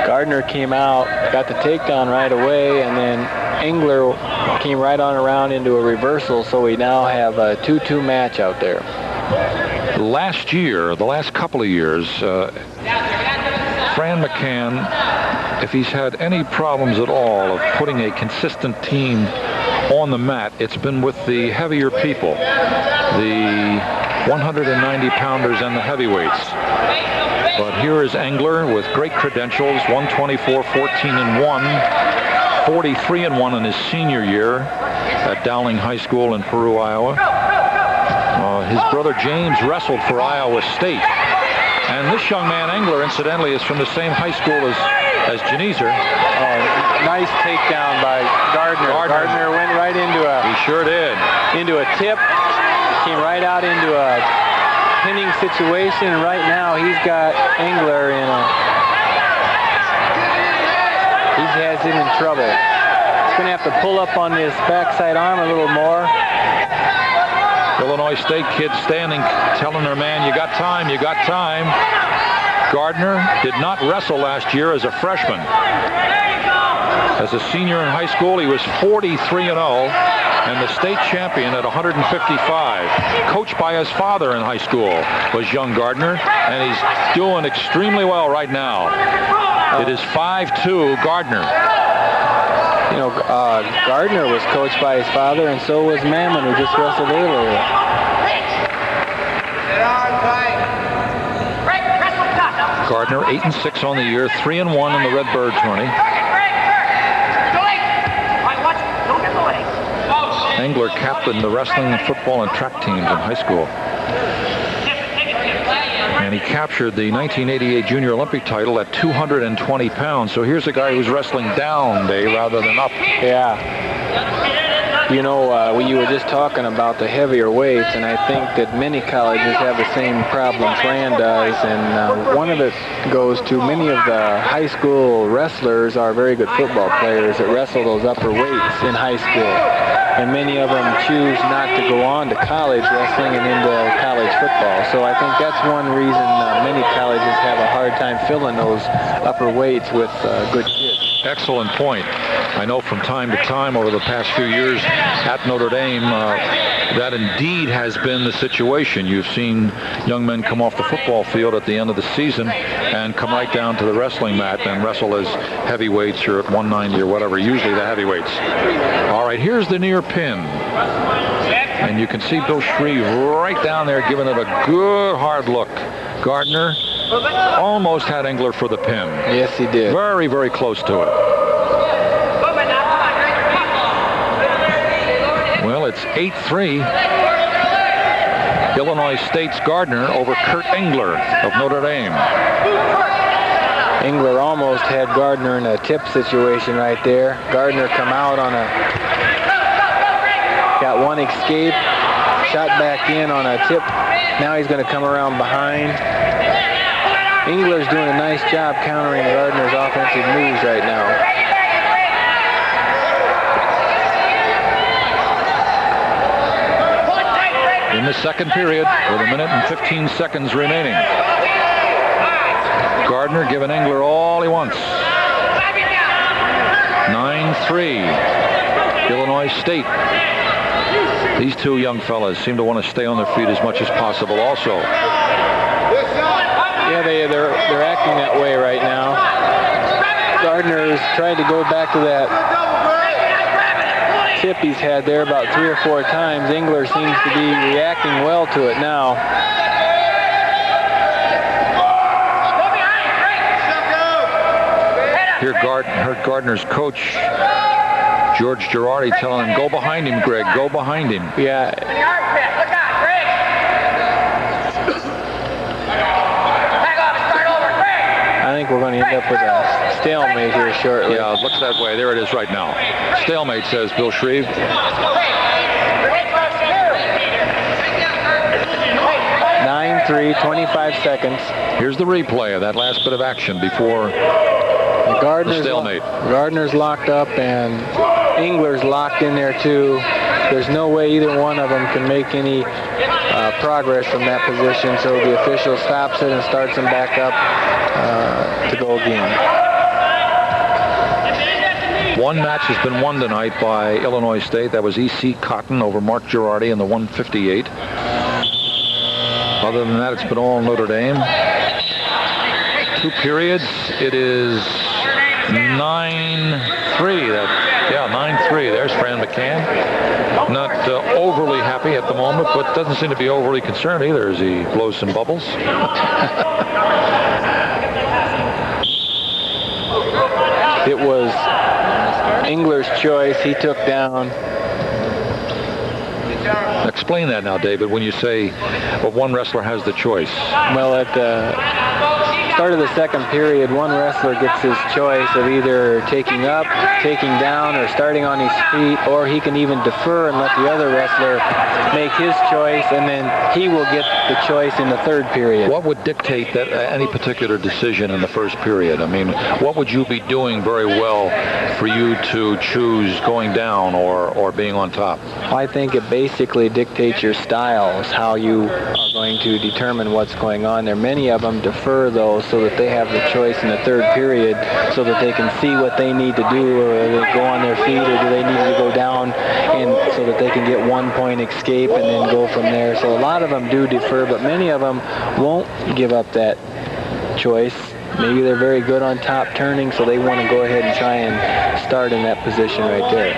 Gardner came out, got the takedown right away, and then Engler came right on around into a reversal, so we now have a 2-2 match out there. Last year, the last couple of years, Fran McCann, if he's had any problems at all of putting a consistent team on the mat, it's been with the heavier people, the 190-pounders and the heavyweights. But here is Engler with great credentials, 124, 14-1, 43-1 in his senior year at Dowling High School in Peru, Iowa. His brother James wrestled for Iowa State. And this young man, Engler, incidentally, is from the same high school as Geneser. Nice takedown by Gardner. Gardner went right into a... He sure did. Into a tip. Came right out into a pinning situation. And right now, he's got Engler in a... He has him in trouble. He's going to have to pull up on this backside arm a little more. Illinois State kids standing, telling their man, you got time, you got time. Gardner did not wrestle last year as a freshman. As a senior in high school, he was 43-0 and the state champion at 155. Coached by his father in high school was young Gardner, and he's doing extremely well right now. It is 5-2 Gardner. You know, Gardner was coached by his father, and so was Mammen, who just wrestled earlier. Gardner 8-6 on the year, 3-1 in the Redbird tourney. Engler captained the wrestling, football, and track teams in high school. And he captured the 1988 Junior Olympic title at 220 pounds. So here's a guy who's wrestling down, Dave, rather than up. Yeah. You know, you were just talking about the heavier weights, and I think that many colleges have the same problem Fran does, and one of it goes to many of the high school wrestlers are very good football players that wrestle those upper weights in high school. And many of them choose not to go on to college wrestling and into college football. So I think that's one reason many colleges have a hard time filling those upper weights with good kids. Excellent point. I know from time to time over the past few years at Notre Dame, that indeed has been the situation. You've seen young men come off the football field at the end of the season and come right down to the wrestling mat and wrestle as heavyweights or at 190 or whatever, usually the heavyweights. All right, here's the near pin. And you can see Bill Shreve right down there giving it a good hard look. Gardner almost had Engler for the pin. Yes, he did. Very, very close to it. Well, it's 8-3. Illinois State's Gardner over Kurt Engler of Notre Dame. Engler almost had Gardner in a tip situation right there. Gardner come out on got one escape, shot back in on a tip. Now he's going to come around behind. Engler's doing a nice job countering Gardner's offensive moves right now. In the second period, with 1 minute and 15 seconds remaining. Gardner giving Engler all he wants. 9-3. Illinois State. These two young fellas seem to want to stay on their feet as much as possible also. Yeah, they're acting that way right now. Gardner's tried to go back to that tip he's had there about 3 or 4 times. Engler seems to be reacting well to it now. Here heard Gardner's coach, George Girardi, telling him, go behind him, Greg, go behind him. Yeah. I think we're going to end up with a stalemate here shortly. Yeah, it looks that way. There it is right now. Stalemate, says Bill Shreve. 9-3 3, 25 seconds. Here's the replay of that last bit of action before the stalemate. Gardner's locked up and Engler's locked in there too. There's no way either one of them can make any progress from that position, so the official stops it and starts them back up to go again. One match has been won tonight by Illinois State. That was E.C. Cotton over Mark Girardi in the 158. Other than that, it's been all Notre Dame. 2 periods. It is 9-3. 9-3. There's Fran McCann. Not overly happy at the moment, but doesn't seem to be overly concerned either as he blows some bubbles. It was Engler's choice. He took down. Explain that now, David, when you say one wrestler has the choice. Well, at the start of the second period, one wrestler gets his choice of either taking up, taking down, or starting on his feet, or he can even defer and let the other wrestler make his choice, and then he will get the choice in the third period. What would dictate that any particular decision in the first period? I mean, what would you be doing very well for you to choose going down or being on top? I think it basically dictates your styles, how you are going to determine what's going on there. Many of them defer those so that they have the choice in the third period so that they can see what they need to do, or they go on their feet, or do they need to go down, and so that they can get 1 point escape and then go from there. So a lot of them do defer, but many of them won't give up that choice. Maybe they're very good on top turning, so they want to go ahead and try and start in that position right there.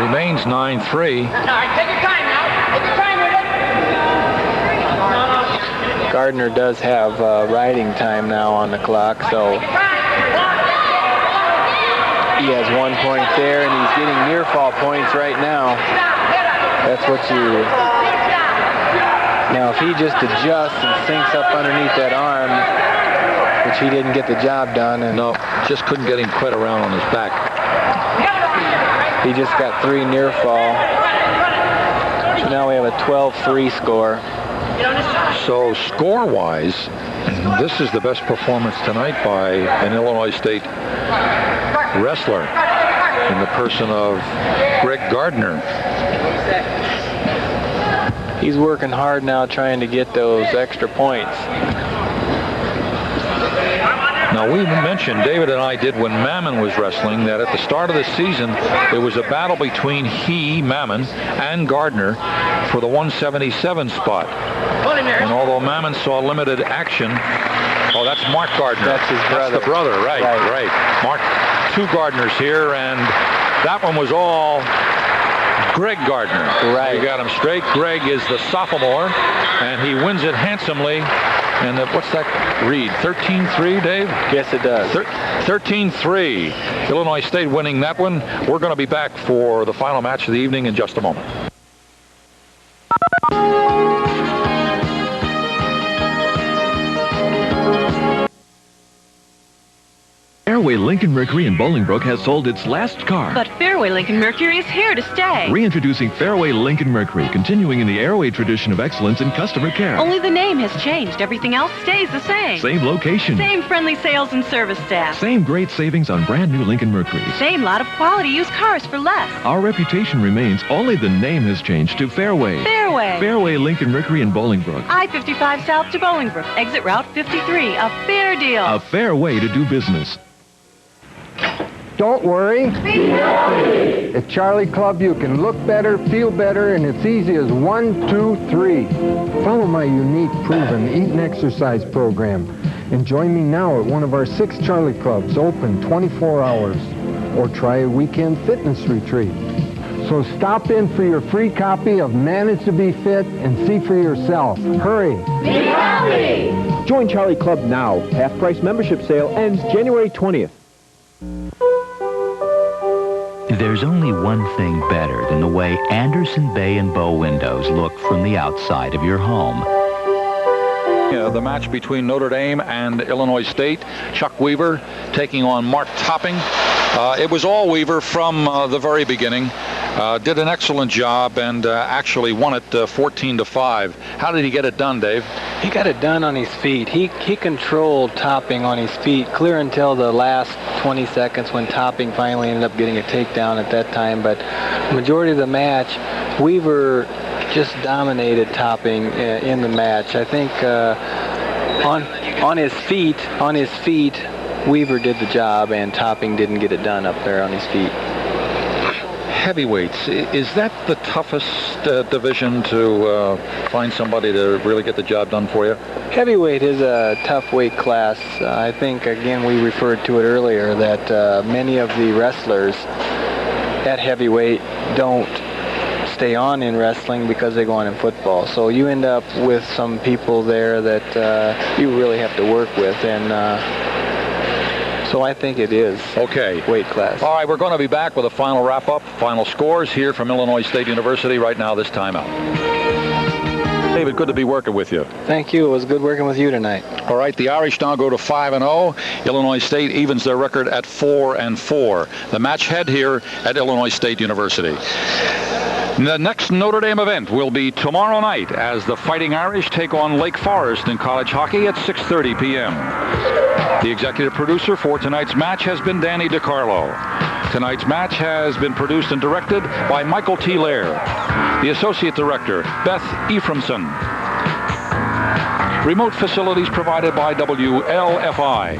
Remains 9-3. Gardner does have riding time now on the clock, so he has 1 point there, and he's getting near fall points right now. That's what you... Now, if he just adjusts and sinks up underneath that arm, which he didn't get the job done, and no, just couldn't get him quite around on his back. He just got 3 near fall. So now we have a 12-3 score. So score-wise, this is the best performance tonight by an Illinois State wrestler in the person of Greg Gardner. He's working hard now trying to get those extra points. Now, we mentioned, David and I did when Mammen was wrestling, that at the start of the season, there was a battle between Mammen, and Gardner for the 177 spot. And although Mammen saw limited action, oh, that's Mark Gardner. That's his brother. That's the brother, right. Mark, 2 Gardners here, and that one was all Greg Gardner. Right. You got him straight. Greg is the sophomore, and he wins it handsomely. And what's that read? 13-3, Dave? Yes, it does. 13-3. Illinois State winning that one. We're going to be back for the final match of the evening in just a moment. Fairway Lincoln Mercury in Bolingbrook has sold its last car. But Fairway Lincoln Mercury is here to stay. Reintroducing Fairway Lincoln Mercury, continuing in the Airway tradition of excellence in customer care. Only the name has changed. Everything else stays the same. Same location. Same friendly sales and service staff. Same great savings on brand new Lincoln Mercuries. Same lot of quality used cars for less. Our reputation remains, only the name has changed to Fairway. Fairway. Fairway Lincoln Mercury in Bolingbrook. I-55 south to Bolingbrook. Exit Route 53. A fair deal. A fair way to do business. Don't worry. At Charlie Club, you can look better, feel better, and it's easy as 1, 2, 3. Follow my unique, proven Eat and Exercise program. And join me now at one of our 6 Charlie Clubs, open 24 hours. Or try a weekend fitness retreat. So stop in for your free copy of Manage to Be Fit and see for yourself. Hurry. Be healthy. Join Charlie Club now. Half-price membership sale ends January 20th. There's only one thing better than the way Anderson Bay and Bow windows look from the outside of your home. The match between Notre Dame and Illinois State. Chuck Weaver taking on Mark Topping. It was all Weaver from the very beginning. did an excellent job and actually won it 14-5. How did he get it done, Dave? He got it done on his feet. He controlled Topping on his feet clear until the last 20 seconds when Topping finally ended up getting a takedown at that time. But the majority of the match, Weaver just dominated Topping in the match. I think on his feet, Weaver did the job, and Topping didn't get it done up there on his feet. Heavyweights, is that the toughest division to find somebody to really get the job done for you? Heavyweight is a tough weight class. I think, again, we referred to it earlier, that many of the wrestlers at heavyweight don't stay on in wrestling because they go on in football. So you end up with some people there that you really have to work with, and so I think it is weight class. All right, we're going to be back with a final wrap-up, final scores here from Illinois State University right now, this timeout. David, good to be working with you. Thank you. It was good working with you tonight. All right, the Irish now go to 5-0. Illinois State evens their record at 4-4. The match head here at Illinois State University. The next Notre Dame event will be tomorrow night as the Fighting Irish take on Lake Forest in college hockey at 6:30 p.m. The executive producer for tonight's match has been Danny DiCarlo. Tonight's match has been produced and directed by Michael T. Lair. The associate director, Beth Ephraimson. Remote facilities provided by WLFI.